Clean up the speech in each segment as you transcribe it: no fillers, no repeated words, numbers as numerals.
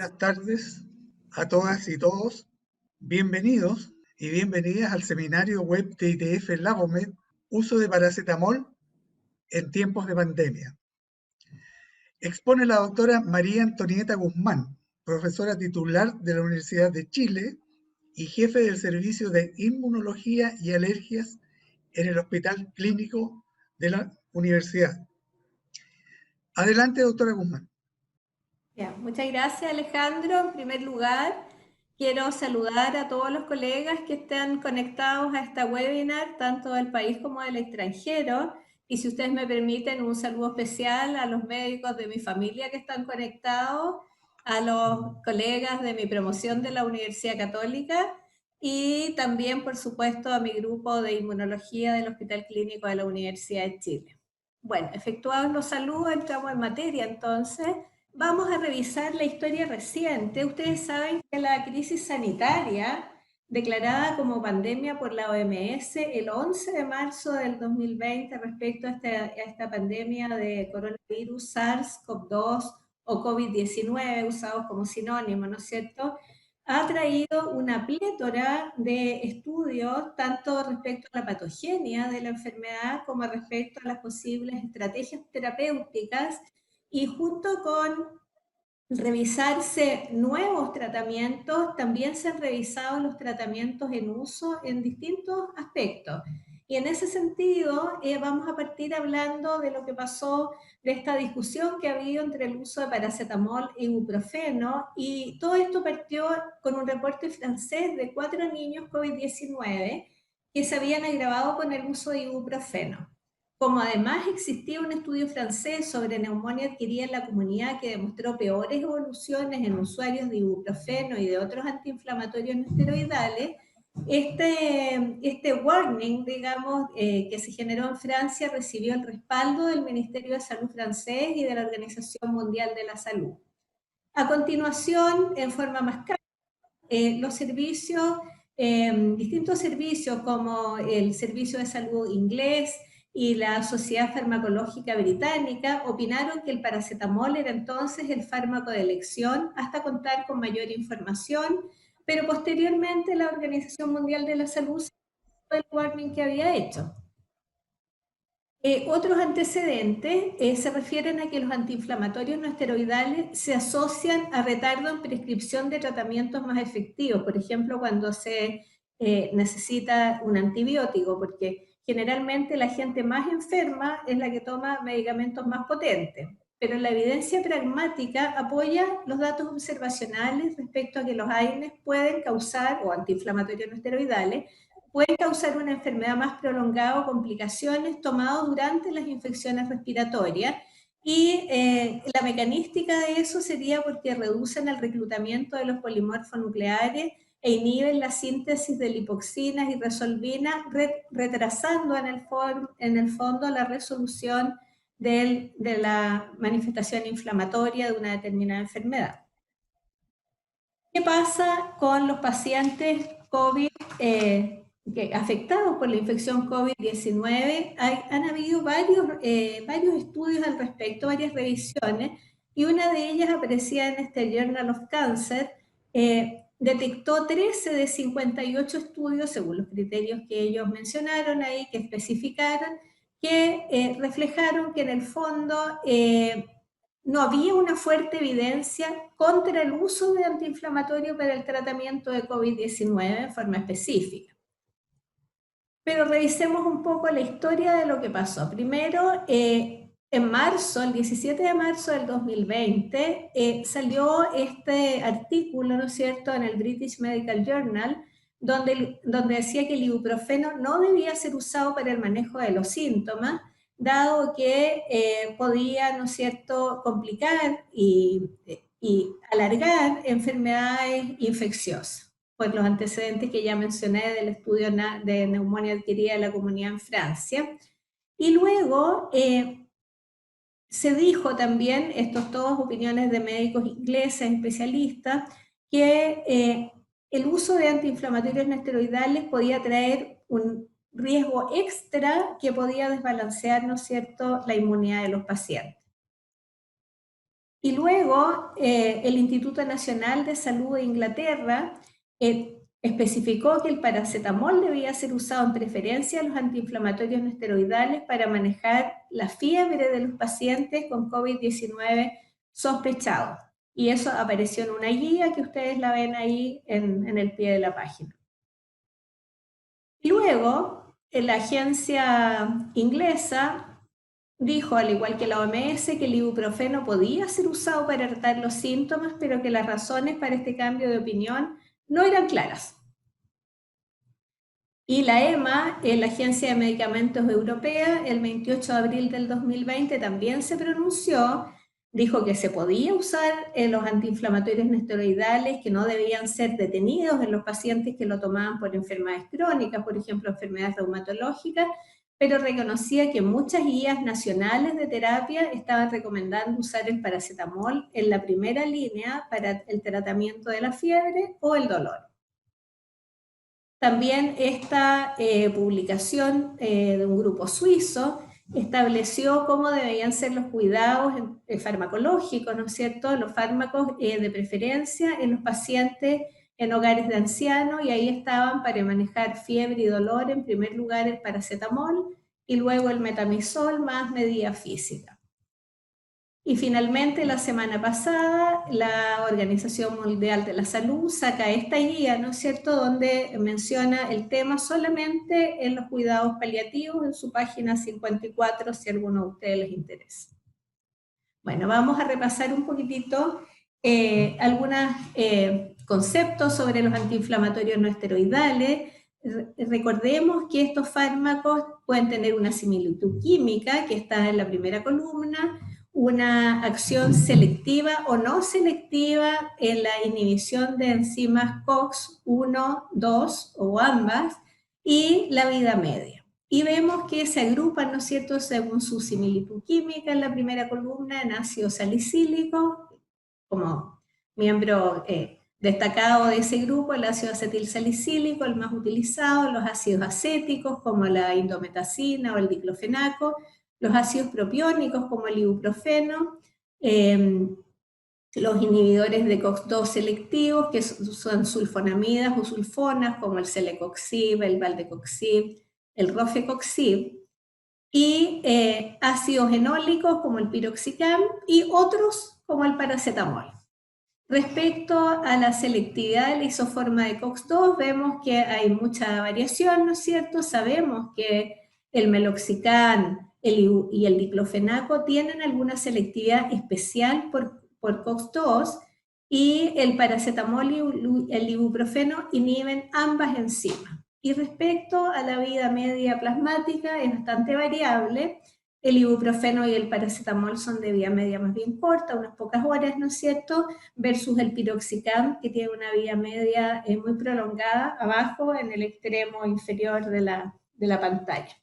Buenas tardes a todas y todos. Bienvenidos y bienvenidas al seminario web de ITF Labomed, uso de paracetamol en tiempos de pandemia. Expone la doctora María Antonieta Guzmán, profesora titular de la Universidad de Chile y jefe del Servicio de Inmunología y Alergias en el Hospital Clínico de la Universidad. Adelante, doctora Guzmán. Bien, muchas gracias, Alejandro. En primer lugar, quiero saludar a todos los colegas que están conectados a esta webinar, tanto del país como del extranjero. Y si ustedes me permiten, un saludo especial a los médicos de mi familia que están conectados, a los colegas de mi promoción de la Universidad Católica y también, por supuesto, a mi grupo de inmunología del Hospital Clínico de la Universidad de Chile. Bueno, efectuados los saludos, entramos en materia entonces. Vamos a revisar la historia reciente. Ustedes saben que la crisis sanitaria declarada como pandemia por la OMS el 11 de marzo del 2020 respecto a esta pandemia de coronavirus SARS-CoV-2 o COVID-19, usados como sinónimo, ¿no es cierto?, ha traído una plétora de estudios, tanto respecto a la patogenia de la enfermedad como respecto a las posibles estrategias terapéuticas, y junto con revisarse nuevos tratamientos, también se han revisado los tratamientos en uso en distintos aspectos. Y en ese sentido, vamos a partir hablando de lo que pasó, de esta discusión que ha habido entre el uso de paracetamol e ibuprofeno, y todo esto partió con un reporte francés de 4 niños COVID-19 que se habían agravado con el uso de ibuprofeno. Como además existía un estudio francés sobre neumonía adquirida en la comunidad que demostró peores evoluciones en usuarios de ibuprofeno y de otros antiinflamatorios no esteroidales, este warning, digamos, que se generó en Francia recibió el respaldo del Ministerio de Salud francés y de la Organización Mundial de la Salud. A continuación, en forma más clara, los servicios, distintos servicios como el Servicio de Salud inglés y la Sociedad Farmacológica Británica opinaron que el paracetamol era entonces el fármaco de elección hasta contar con mayor información, pero posteriormente la Organización Mundial de la Salud se el warning que había hecho. Otros antecedentes se refieren a que los antiinflamatorios no esteroidales se asocian a retardo en prescripción de tratamientos más efectivos, por ejemplo, cuando se necesita un antibiótico, porque generalmente la gente más enferma es la que toma medicamentos más potentes. Pero la evidencia pragmática apoya los datos observacionales respecto a que los AINES pueden causar, o antiinflamatorios no esteroidales, pueden causar una enfermedad más prolongada o complicaciones tomados durante las infecciones respiratorias, y la mecanística de eso sería porque reducen el reclutamiento de los polimorfos nucleares e inhiben la síntesis de lipoxinas y resolvinas, retrasando en el fondo la resolución de la manifestación inflamatoria de una determinada enfermedad. ¿Qué pasa con los pacientes COVID afectados por la infección COVID-19? Han habido varios estudios al respecto, varias revisiones, y una de ellas aparecía en este Journal of Cancer, detectó 13 de 58 estudios, según los criterios que ellos mencionaron ahí, que especificaron, que reflejaron que en el fondo no había una fuerte evidencia contra el uso de antiinflamatorio para el tratamiento de COVID-19 en forma específica. Pero revisemos un poco la historia de lo que pasó. Primero, en marzo, el 17 de marzo del 2020, salió este artículo, ¿no es cierto?, en el British Medical Journal, donde decía que el ibuprofeno no debía ser usado para el manejo de los síntomas, dado que podía, ¿no es cierto?, complicar y alargar enfermedades infecciosas, por los antecedentes que ya mencioné del estudio de neumonía adquirida de la comunidad en Francia. Y luego se dijo también, estos todas opiniones de médicos ingleses, especialistas, que el uso de antiinflamatorios no esteroidales podía traer un riesgo extra que podía desbalancear, ¿no es cierto?, la inmunidad de los pacientes. Y luego el Instituto Nacional de Salud de Inglaterra especificó que el paracetamol debía ser usado en preferencia a los antiinflamatorios no esteroidales para manejar la fiebre de los pacientes con COVID-19 sospechados. Y eso apareció en una guía que ustedes la ven ahí en el pie de la página. Y luego, la agencia inglesa dijo, al igual que la OMS, que el ibuprofeno podía ser usado para tratar los síntomas, pero que las razones para este cambio de opinión no eran claras. Y la EMA, la Agencia de Medicamentos Europea, el 28 de abril del 2020 también se pronunció, dijo que se podía usar los antiinflamatorios no esteroidales, que no debían ser detenidos en los pacientes que lo tomaban por enfermedades crónicas, por ejemplo, enfermedades reumatológicas, pero reconocía que muchas guías nacionales de terapia estaban recomendando usar el paracetamol en la primera línea para el tratamiento de la fiebre o el dolor. También esta publicación de un grupo suizo estableció cómo debían ser los cuidados farmacológicos, ¿no es cierto?, los fármacos de preferencia en los pacientes en hogares de ancianos, y ahí estaban para manejar fiebre y dolor, en primer lugar el paracetamol y luego el metamizol más medida física. Y finalmente, la semana pasada, la Organización Mundial de la Salud saca esta guía, ¿no es cierto?, donde menciona el tema solamente en los cuidados paliativos, en su página 54, si a alguno de ustedes les interesa. Bueno, vamos a repasar un poquitito algunos conceptos sobre los antiinflamatorios no esteroidales. Recordemos que estos fármacos pueden tener una similitud química, que está en la primera columna, una acción selectiva o no selectiva en la inhibición de enzimas COX-1, 2 o ambas, y la vida media. Y vemos que se agrupan, ¿no es cierto?, según su similitud química en la primera columna, en ácido salicílico, como miembro destacado de ese grupo, el ácido acetilsalicílico, el más utilizado, los ácidos acéticos, como la indometacina o el diclofenaco, los ácidos propiónicos como el ibuprofeno, los inhibidores de COX-2 selectivos, que son sulfonamidas o sulfonas, como el celecoxib, el valdecoxib, el rofecoxib, y ácidos enólicos como el piroxicam y otros como el paracetamol. Respecto a la selectividad de la isoforma de COX-2, vemos que hay mucha variación, ¿no es cierto? Sabemos que el meloxicam y el diclofenaco tienen alguna selectividad especial por COX-2, y el paracetamol y el ibuprofeno inhiben ambas enzimas. Y respecto a la vida media plasmática, es bastante variable. El ibuprofeno y el paracetamol son de vida media más bien corta, unas pocas horas, ¿no es cierto?, versus el piroxicam, que tiene una vida media muy prolongada, abajo en el extremo inferior de la pantalla.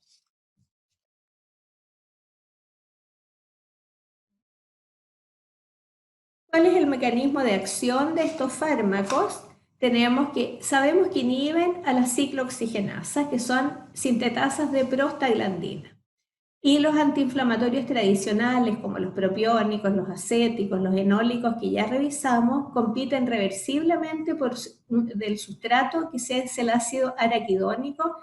¿Cuál es el mecanismo de acción de estos fármacos? Sabemos que inhiben a la ciclooxigenasa, que son sintetasas de prostaglandina. Y los antiinflamatorios tradicionales, como los propiónicos, los acéticos, los enólicos que ya revisamos, compiten reversiblemente del sustrato, que es el ácido araquidónico,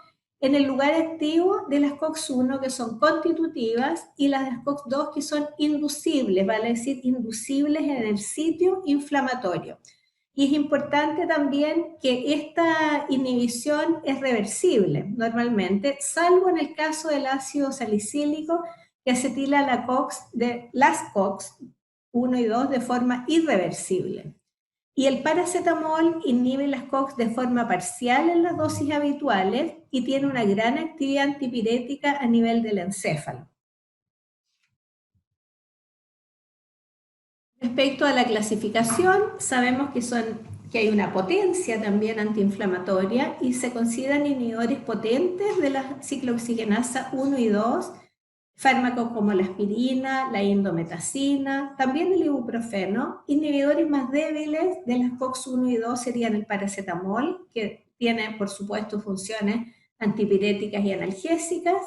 en el lugar activo de las COX-1, que son constitutivas, y las de las COX-2, que son inducibles, vale decir, inducibles en el sitio inflamatorio. Y es importante también que esta inhibición es reversible normalmente, salvo en el caso del ácido salicílico, que acetila las COX 1 y 2 de forma irreversible. Y el paracetamol inhibe las COX de forma parcial en las dosis habituales y tiene una gran actividad antipirética a nivel del encéfalo. Respecto a la clasificación, sabemos que hay una potencia también antiinflamatoria y se consideran inhibidores potentes de la ciclooxigenasa 1 y 2, fármacos como la aspirina, la indometacina, también el ibuprofeno. Inhibidores más débiles de las COX-1 y 2 serían el paracetamol, que tiene, por supuesto, funciones antipiréticas y analgésicas.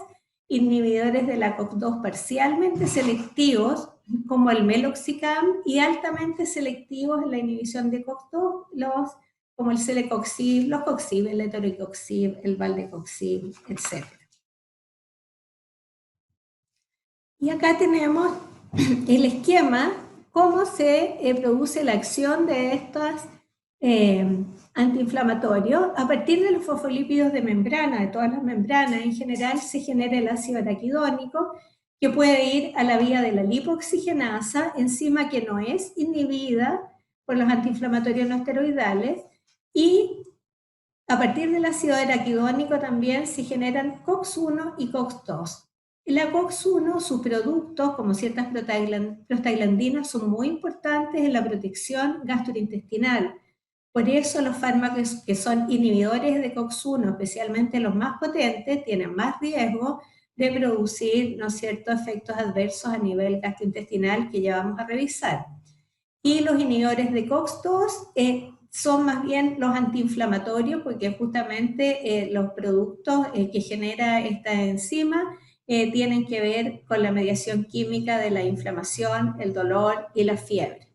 Inhibidores de la COX-2 parcialmente selectivos, como el meloxicam, y altamente selectivos en la inhibición de COX-2, como el celecoxib, los coxib, el etoricoxib, el valdecoxib, etc. Y acá tenemos el esquema, cómo se produce la acción de estos antiinflamatorios. A partir de los fosfolípidos de membrana, de todas las membranas, en general se genera el ácido araquidónico, que puede ir a la vía de la lipoxigenasa, enzima que no es inhibida por los antiinflamatorios no esteroidales, y a partir del ácido araquidónico también se generan COX-1 y COX-2. La COX-1, sus productos, como ciertas prostaglandinas, son muy importantes en la protección gastrointestinal. Por eso los fármacos que son inhibidores de COX-1, especialmente los más potentes, tienen más riesgo de producir, ¿no es cierto?, efectos adversos a nivel gastrointestinal que ya vamos a revisar. Y los inhibidores de COX-2 son más bien los antiinflamatorios, porque justamente los productos que genera esta enzima tienen que ver con la mediación química de la inflamación, el dolor y la fiebre.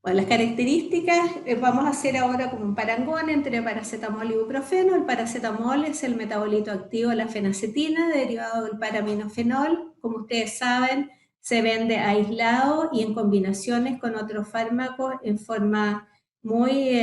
Bueno, las características, vamos a hacer ahora como un parangón entre paracetamol y ibuprofeno. El paracetamol es el metabolito activo de la fenacetina, derivado del paraminofenol. Como ustedes saben, se vende aislado y en combinaciones con otros fármacos en forma muy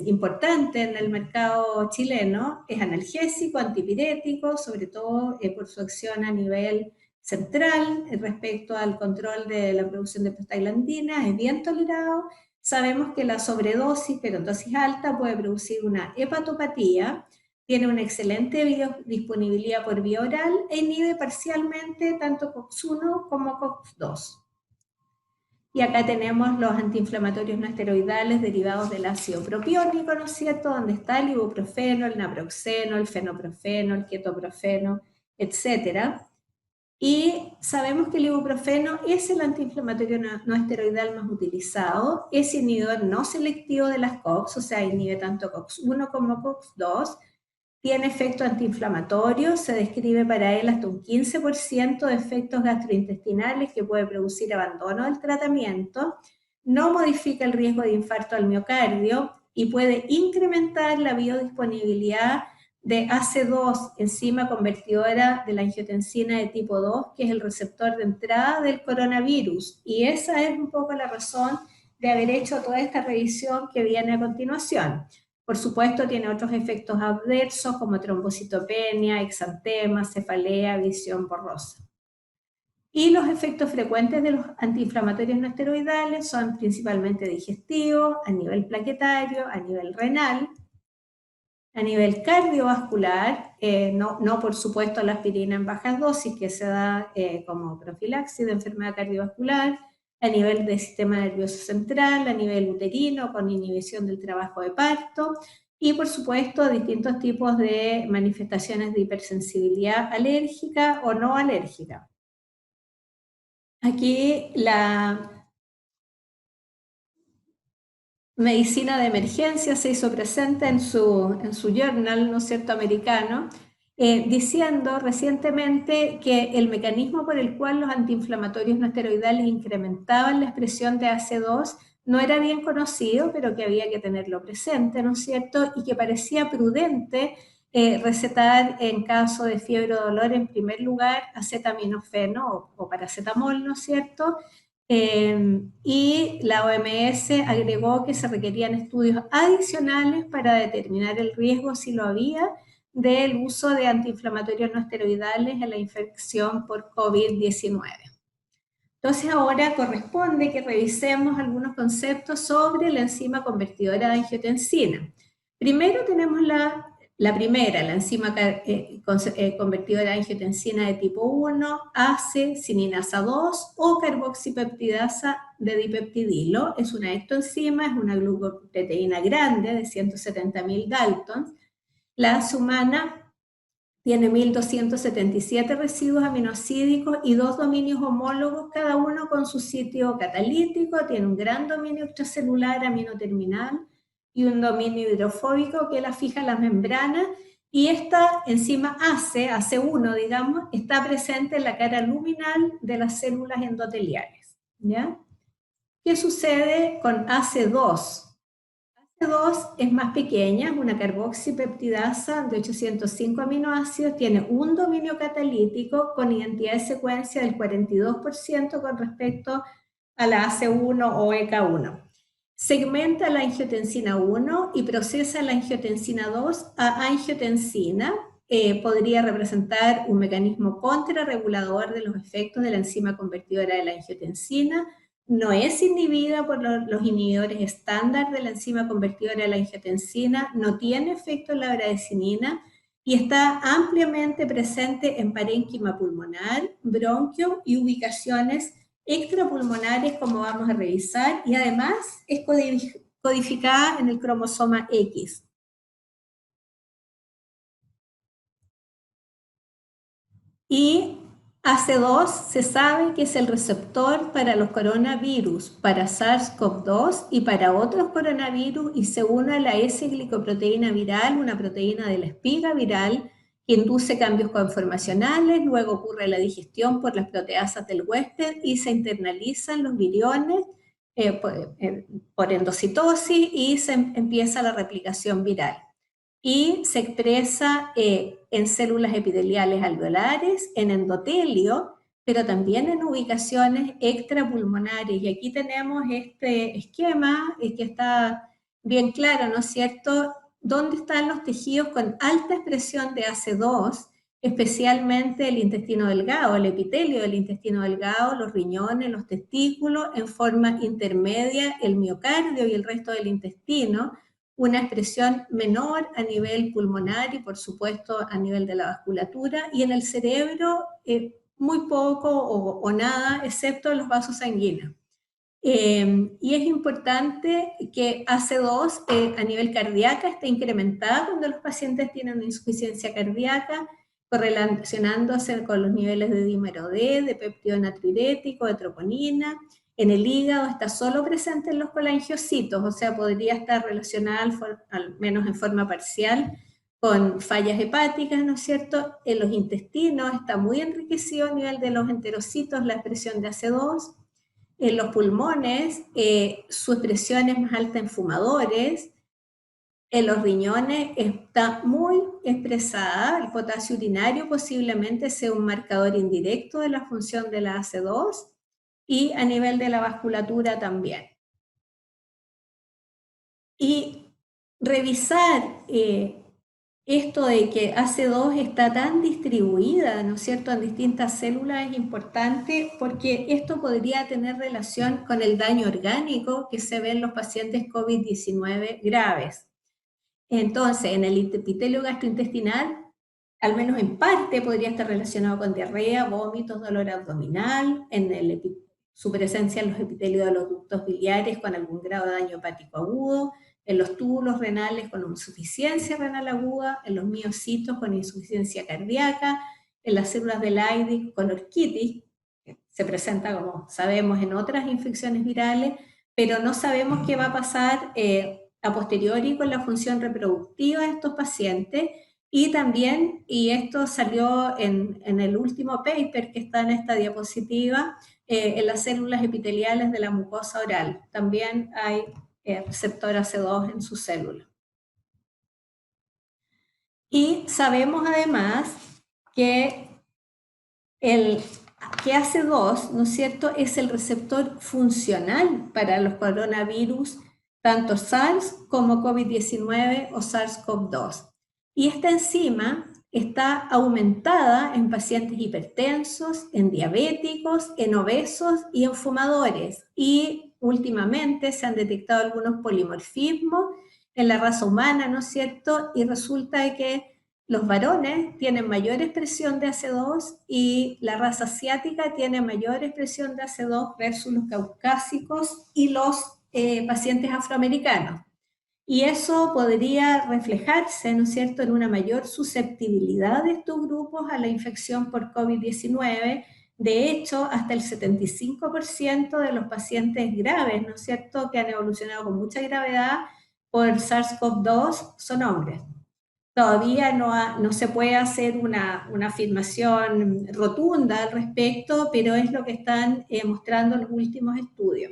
importante en el mercado chileno. Es analgésico, antipirético, sobre todo por su acción a nivel central respecto al control de la producción de prostaglandinas, es bien tolerado. Sabemos que la sobredosis, pero en dosis alta, puede producir una hepatopatía, tiene una excelente biodisponibilidad por vía oral e inhibe parcialmente tanto COX-1 como COX-2. Y acá tenemos los antiinflamatorios no esteroidales derivados del ácido propiónico, ¿no es cierto?, donde está el ibuprofeno, el naproxeno, el fenoprofeno, el ketoprofeno, etcétera. Y sabemos que el ibuprofeno es el antiinflamatorio no esteroidal más utilizado, es inhibidor no selectivo de las COX, o sea, inhibe tanto COX-1 como COX-2, tiene efecto antiinflamatorio, se describe para él hasta un 15% de efectos gastrointestinales que puede producir abandono del tratamiento, no modifica el riesgo de infarto al miocardio y puede incrementar la biodisponibilidad de AC2, enzima convertidora de la angiotensina de tipo 2, que es el receptor de entrada del coronavirus. Y esa es un poco la razón de haber hecho toda esta revisión que viene a continuación. Por supuesto, tiene otros efectos adversos como trombocitopenia, exantema, cefalea, visión borrosa. Y los efectos frecuentes de los antiinflamatorios no esteroidales son principalmente digestivos, a nivel plaquetario, a nivel renal, a nivel cardiovascular, no por supuesto la aspirina en bajas dosis que se da como profilaxis de enfermedad cardiovascular, a nivel del sistema nervioso central, a nivel uterino con inhibición del trabajo de parto y por supuesto distintos tipos de manifestaciones de hipersensibilidad alérgica o no alérgica. Aquí la medicina de emergencia se hizo presente en su journal, ¿no es cierto?, americano, diciendo recientemente que el mecanismo por el cual los antiinflamatorios no esteroidales incrementaban la expresión de AC2 no era bien conocido, pero que había que tenerlo presente, ¿no es cierto?, y que parecía prudente recetar en caso de fiebre o dolor, en primer lugar, acetaminofeno o paracetamol, ¿no es cierto?, y la OMS agregó que se requerían estudios adicionales para determinar el riesgo, si lo había, del uso de antiinflamatorios no esteroidales en la infección por COVID-19. Entonces ahora corresponde que revisemos algunos conceptos sobre la enzima convertidora de angiotensina. Primero tenemos la primera, la enzima convertidora de angiotensina de tipo 1, ACE, cininasa 2 o carboxipeptidasa de dipeptidilo. Es una ectoenzima, es una glucoproteína grande de 170.000 Daltons. La ACE humana tiene 1277 residuos aminosídicos y 2 dominios homólogos, cada uno con su sitio catalítico, tiene un gran dominio extracelular aminoterminal y un dominio hidrofóbico que la fija a las membranas Y esta enzima AC1, digamos, está presente en la cara luminal de las células endoteliales, ¿ya? ¿Qué sucede con AC2? AC2 es más pequeña, es una carboxipeptidasa de 805 aminoácidos, tiene un dominio catalítico con identidad de secuencia del 42% con respecto a la AC1 o ECA1. Segmenta la angiotensina 1 y procesa la angiotensina 2 a angiotensina. Podría representar un mecanismo contrarregulador de los efectos de la enzima convertidora de la angiotensina. No es inhibida por los inhibidores estándar de la enzima convertidora de la angiotensina, no tiene efecto en la bradycinina y está ampliamente presente en parénquima pulmonar, bronquio y ubicaciones extrapulmonares, como vamos a revisar, y además es codificada en el cromosoma X. Y AC2 se sabe que es el receptor para los coronavirus, para SARS-CoV-2 y para otros coronavirus, y se une a la S-glicoproteína viral, una proteína de la espiga viral que induce cambios conformacionales, luego ocurre la digestión por las proteasas del huésped y se internalizan los viriones por endocitosis y se empieza la replicación viral. Y se expresa en células epiteliales alveolares, en endotelio, pero también en ubicaciones extrapulmonares. Y aquí tenemos este esquema que está bien claro, ¿no es cierto?, dónde están los tejidos con alta expresión de AC2, especialmente el intestino delgado, el epitelio del intestino delgado, los riñones, los testículos, en forma intermedia, el miocardio y el resto del intestino, una expresión menor a nivel pulmonar y por supuesto a nivel de la vasculatura, y en el cerebro muy poco o nada, excepto en los vasos sanguíneos. Y es importante que AC2 a nivel cardíaco esté incrementada cuando los pacientes tienen una insuficiencia cardíaca, correlacionándose con los niveles de dímero D, de péptido natriurético, de troponina. En el hígado está solo presente en los colangiocitos, o sea, podría estar relacionada al menos en forma parcial con fallas hepáticas, ¿no es cierto? En los intestinos está muy enriquecido a nivel de los enterocitos la expresión de AC2. En los pulmones, su expresión es más alta en fumadores. En los riñones está muy expresada. El potasio urinario posiblemente sea un marcador indirecto de la función de la AC2 y a nivel de la vasculatura también. Y revisar esto de que AC2 está tan distribuida, ¿no es cierto?, en distintas células es importante porque esto podría tener relación con el daño orgánico que se ve en los pacientes COVID-19 graves. Entonces, en el epitelio gastrointestinal, al menos en parte, podría estar relacionado con diarrea, vómitos, dolor abdominal, su presencia en los epitelios de los ductos biliares con algún grado de daño hepático agudo, en los túbulos renales con insuficiencia renal aguda, en los miocitos con insuficiencia cardíaca, en las células del Leydig con orquitis, que se presenta, como sabemos, en otras infecciones virales, pero no sabemos qué va a pasar a posteriori con la función reproductiva de estos pacientes. Y también, y esto salió en el último paper que está en esta diapositiva, en las células epiteliales de la mucosa oral. También hay receptor AC2 en su célula. Y sabemos además que AC2, ¿no es cierto?, es el receptor funcional para los coronavirus, tanto SARS como COVID-19 o SARS-CoV-2. Y esta enzima está aumentada en pacientes hipertensos, en diabéticos, en obesos y en fumadores. Y últimamente se han detectado algunos polimorfismos en la raza humana, ¿no es cierto? Y resulta que los varones tienen mayor expresión de AC2 y la raza asiática tiene mayor expresión de AC2 versus los caucásicos y los pacientes afroamericanos. Y eso podría reflejarse, ¿no es cierto?, en una mayor susceptibilidad de estos grupos a la infección por COVID-19. De hecho, hasta el 75% de los pacientes graves, ¿no es cierto?, que han evolucionado con mucha gravedad por SARS-CoV-2 son hombres. Todavía no se puede hacer una afirmación rotunda al respecto, pero es lo que están mostrando los últimos estudios.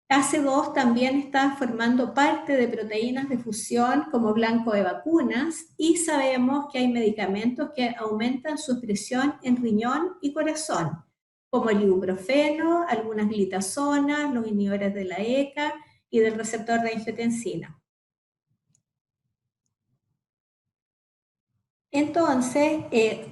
AC2 también está formando parte de proteínas de fusión como blanco de vacunas y sabemos que hay medicamentos que aumentan su expresión en riñón y corazón, como el ibuprofeno, algunas glitazonas, los inhibidores de la ECA y del receptor de angiotensina. Entonces,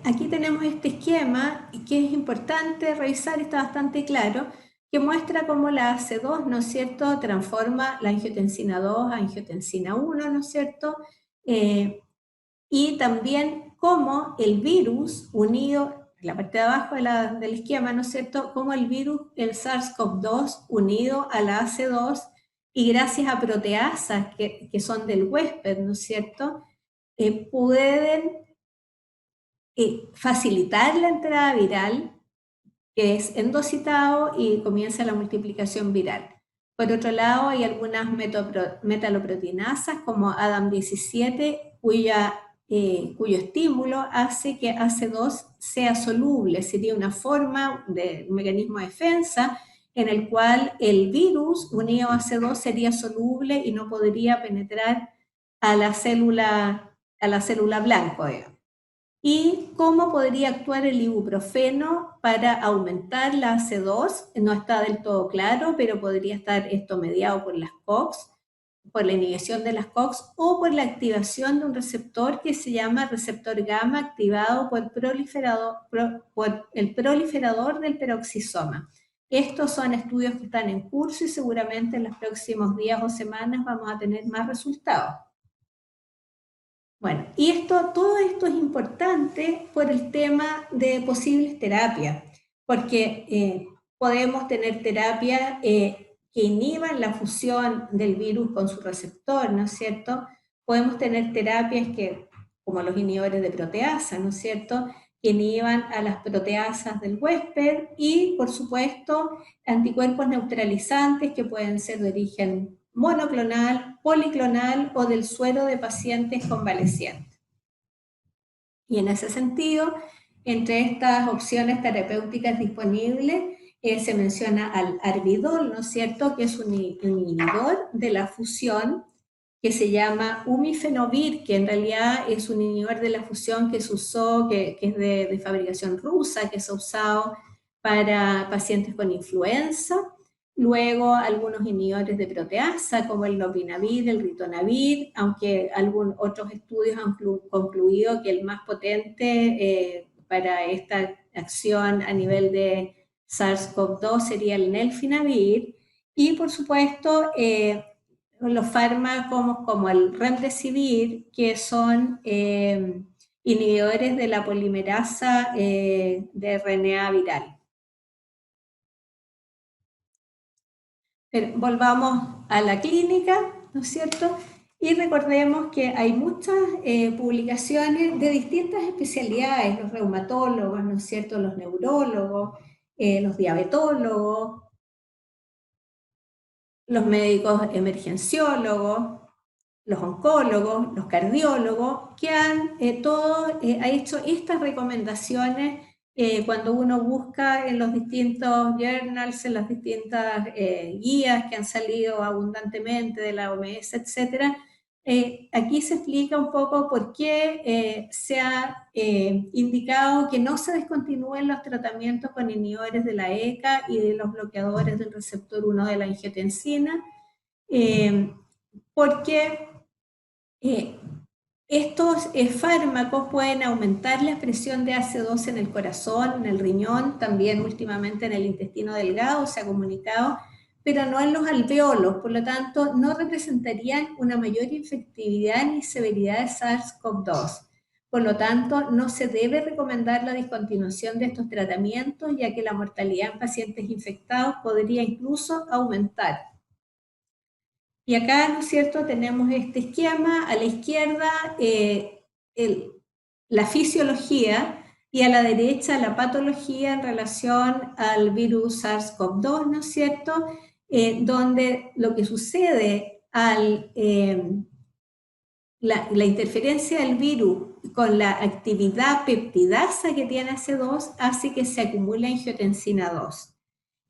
aquí tenemos este esquema que es importante revisar, está bastante claro, que muestra cómo la AC2, ¿no es cierto?, transforma la angiotensina 2 a angiotensina 1, ¿no es cierto?, y también cómo el virus unido, en la parte de abajo del esquema, ¿no es cierto?, cómo el virus, el SARS-CoV-2 unido a la AC2 y gracias a proteasas que son del huésped, ¿no es cierto?, pueden facilitar la entrada viral, que es endocitado y comienza la multiplicación viral. Por otro lado, hay algunas metaloproteinasas como ADAM17, cuyo estímulo hace que AC2 sea soluble. Sería una forma de un mecanismo de defensa en el cual el virus unido a AC2 sería soluble y no podría penetrar a la célula blanco, digamos. ¿Y cómo podría actuar el ibuprofeno para aumentar la AC2? No está del todo claro, pero podría estar esto mediado por las COX, por la inhibición de las COX o por la activación de un receptor que se llama receptor gamma activado por el proliferador del peroxisoma. Estos son estudios que están en curso y seguramente en los próximos días o semanas vamos a tener más resultados. Bueno, y todo esto es importante por el tema de posibles terapias, porque podemos tener terapias que inhiban la fusión del virus con su receptor, ¿no es cierto? Podemos tener terapias como los inhibidores de proteasa, ¿no es cierto?, que inhiban a las proteasas del huésped y, por supuesto, anticuerpos neutralizantes que pueden ser de origen monoclonal, policlonal o del suero de pacientes convalecientes. Y en ese sentido, entre estas opciones terapéuticas disponibles, se menciona al Arbidol, ¿no es cierto?, que es un inhibidor de la fusión que se llama Umifenovir, que en realidad es un inhibidor de la fusión que se usó, que es de fabricación rusa, que se ha usado para pacientes con influenza. Luego, algunos inhibidores de proteasa, como el lopinavir, el ritonavir, aunque otros estudios han concluido que el más potente para esta acción a nivel de SARS-CoV-2 sería el nelfinavir. Y, por supuesto, los fármacos como el remdesivir, que son inhibidores de la polimerasa de RNA viral. Pero volvamos a la clínica, ¿no es cierto? Y recordemos que hay muchas publicaciones de distintas especialidades, los reumatólogos, ¿no es cierto?, los neurólogos, los diabetólogos, los médicos emergenciólogos, los oncólogos, los cardiólogos, que han hecho estas recomendaciones cuando uno busca en los distintos journals, en las distintas guías que han salido abundantemente de la OMS, etc. Aquí se explica un poco por qué se ha indicado que no se descontinúen los tratamientos con inhibidores de la ECA y de los bloqueadores del receptor 1 de la angiotensina, porque estos fármacos pueden aumentar la expresión de AC2 en el corazón, en el riñón, también últimamente en el intestino delgado, se ha comunicado, pero no en los alveolos, por lo tanto no representarían una mayor efectividad ni severidad de SARS-CoV-2. Por lo tanto, no se debe recomendar la discontinuación de estos tratamientos, ya que la mortalidad en pacientes infectados podría incluso aumentar. Y acá, ¿no es cierto?, tenemos este esquema, a la izquierda la fisiología y a la derecha la patología en relación al virus SARS-CoV-2, ¿no es cierto?, donde lo que sucede al la interferencia del virus con la actividad peptidasa que tiene AC2 hace que se acumule angiotensina 2.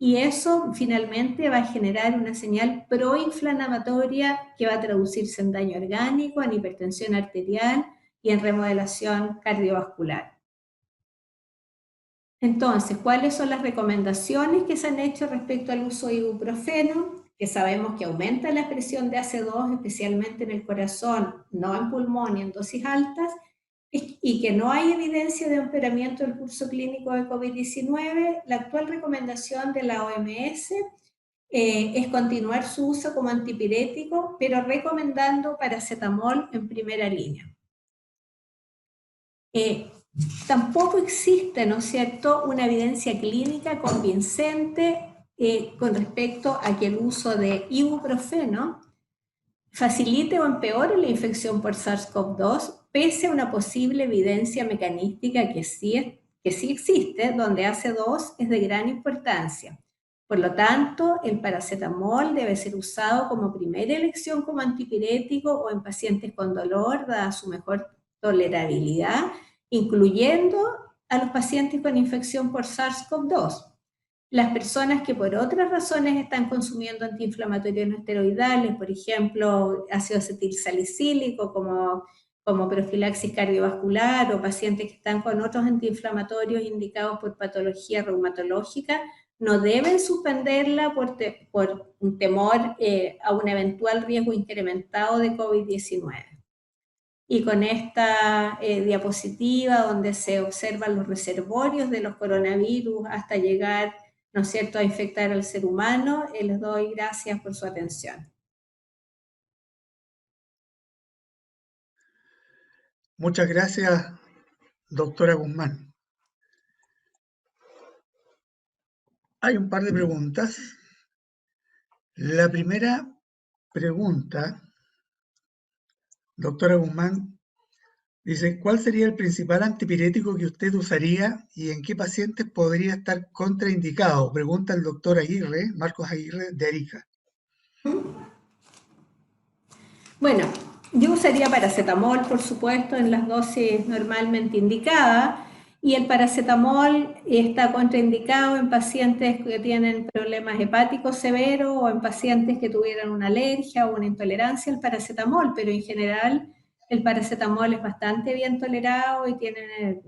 Y eso finalmente va a generar una señal proinflamatoria que va a traducirse en daño orgánico, en hipertensión arterial y en remodelación cardiovascular. Entonces, ¿cuáles son las recomendaciones que se han hecho respecto al uso de ibuprofeno? Que sabemos que aumenta la presión de AC2, especialmente en el corazón, no en pulmón y en dosis altas, y que no hay evidencia de empeoramiento del curso clínico de COVID-19. La actual recomendación de la OMS es continuar su uso como antipirético, pero recomendando paracetamol en primera línea. Tampoco existe, ¿no es cierto?, una evidencia clínica convincente con respecto a que el uso de ibuprofeno facilite o empeore la infección por SARS-CoV-2, pese a una posible evidencia mecanística que sí existe, donde AC2 es de gran importancia. Por lo tanto, el paracetamol debe ser usado como primera elección como antipirético o en pacientes con dolor, dada su mejor tolerabilidad, incluyendo a los pacientes con infección por SARS-CoV-2. Las personas que por otras razones están consumiendo antiinflamatorios no esteroidales, por ejemplo, ácido acetilsalicílico como profilaxis cardiovascular, o pacientes que están con otros antiinflamatorios indicados por patología reumatológica, no deben suspenderla por un temor a un eventual riesgo incrementado de COVID-19. Y con esta diapositiva donde se observan los reservorios de los coronavirus hasta llegar, ¿no es cierto?, a infectar al ser humano, les doy gracias por su atención. Muchas gracias, doctora Guzmán. Hay un par de preguntas. La primera pregunta, doctora Guzmán, dice, ¿cuál sería el principal antipirético que usted usaría y en qué pacientes podría estar contraindicado? Pregunta el doctor Aguirre, Marcos Aguirre, de Arica. Bueno, yo usaría paracetamol, por supuesto, en las dosis normalmente indicadas, y el paracetamol está contraindicado en pacientes que tienen problemas hepáticos severos o en pacientes que tuvieran una alergia o una intolerancia al paracetamol, pero en general el paracetamol es bastante bien tolerado y tiene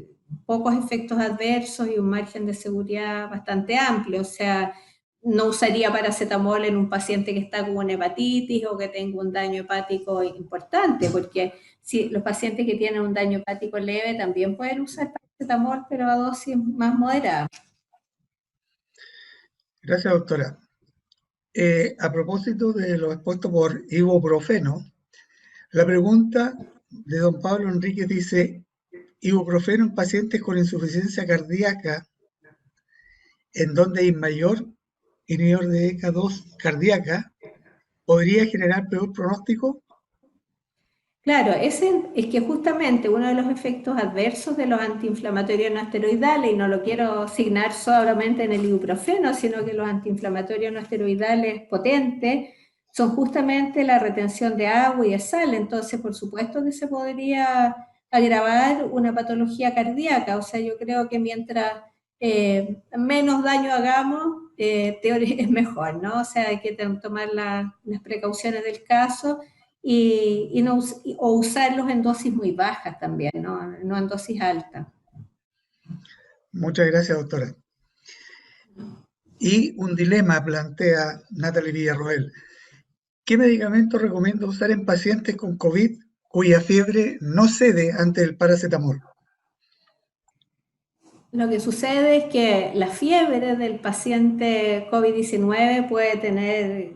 pocos efectos adversos y un margen de seguridad bastante amplio. O sea, no usaría paracetamol en un paciente que está con una hepatitis o que tenga un daño hepático importante, porque si los pacientes que tienen un daño hepático leve también pueden usar paracetamol, pero a dosis más moderadas. Gracias, doctora. A propósito de lo expuesto por ibuprofeno, la pregunta de don Pablo Enríquez dice, ibuprofeno en pacientes con insuficiencia cardíaca, en donde hay mayor inhibidor de ECA2 cardíaca, ¿podría generar peor pronóstico? Claro, ese es que justamente uno de los efectos adversos de los antiinflamatorios no esteroidales, y no lo quiero asignar solamente en el ibuprofeno, sino que los antiinflamatorios no esteroidales potentes son justamente la retención de agua y de sal. Entonces, por supuesto que se podría agravar una patología cardíaca. O sea, yo creo que mientras menos daño hagamos, es mejor, ¿no? O sea, hay que tomar las precauciones del caso o usarlos en dosis muy bajas también, no en dosis altas. Muchas gracias, doctora. Y un dilema plantea Natalie Villarroel. ¿Qué medicamento recomienda usar en pacientes con COVID cuya fiebre no cede ante el paracetamol? Lo que sucede es que la fiebre del paciente COVID-19 puede tener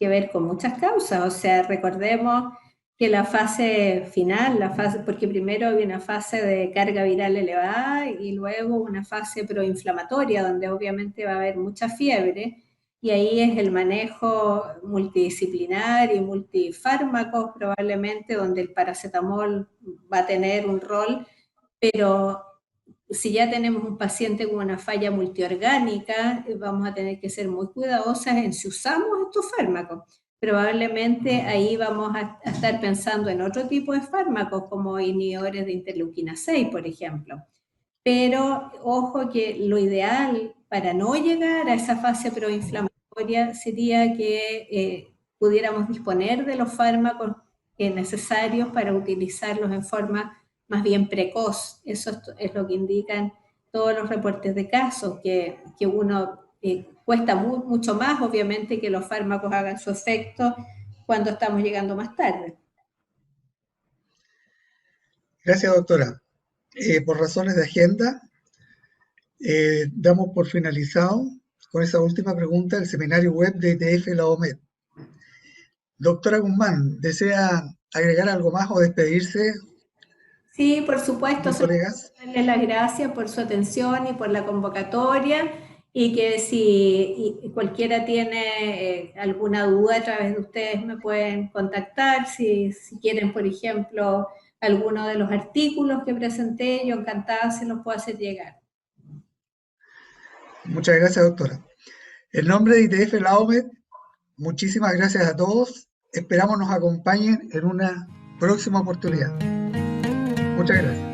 que ver con muchas causas. O sea, recordemos que la fase final, porque primero hay una fase de carga viral elevada y luego una fase proinflamatoria, donde obviamente va a haber mucha fiebre, y ahí es el manejo multidisciplinar y multifármacos probablemente, donde el paracetamol va a tener un rol, pero si ya tenemos un paciente con una falla multiorgánica, vamos a tener que ser muy cuidadosas en si usamos estos fármacos. probablemente ahí vamos a estar pensando en otro tipo de fármacos, como inhibidores de interleuquina 6, por ejemplo. Pero ojo que lo ideal para no llegar a esa fase proinflamatoria sería que pudiéramos disponer de los fármacos necesarios para utilizarlos en forma más bien precoz. Eso es lo que indican todos los reportes de casos, que uno cuesta mucho más, obviamente, que los fármacos hagan su efecto cuando estamos llegando más tarde. Gracias, doctora. Por razones de agenda, damos por finalizado con esa última pregunta el seminario web de ITF La OMED. Doctora Guzmán, ¿desea agregar algo más o despedirse? Sí, por supuesto, colegas. darles las gracias por su atención y por la convocatoria, y que si cualquiera tiene alguna duda, a través de ustedes me pueden contactar. Si quieren, por ejemplo, alguno de los artículos que presenté, yo encantada se los puedo hacer llegar. Muchas gracias, doctora. En nombre de ITF La OMED, muchísimas gracias a todos. Esperamos nos acompañen en una próxima oportunidad. Muchas gracias.